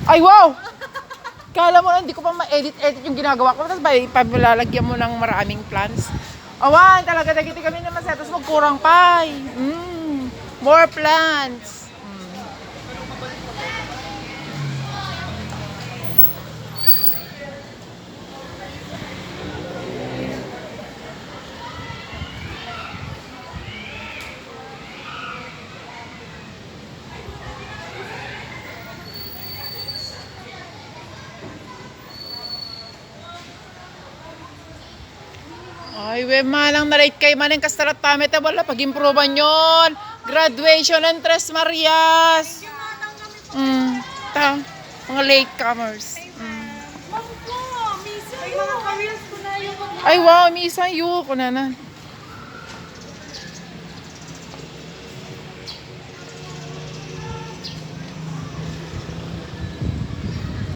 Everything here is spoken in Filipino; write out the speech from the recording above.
Ay, wow! Kala mo, hindi ko pa ma-edit yung ginagawa ko. Tapos ba, ipalalagyan mo ng maraming plants. Awan, talaga, dagiti kami naman sa tapos magkurang pa. More plants. Ay, we malang na-rate kay maning kastarat pamit wala pag-improvean yon. Graduation ng Tres Marias. Mga latecomers. Ay, wow, misa yu ko na na.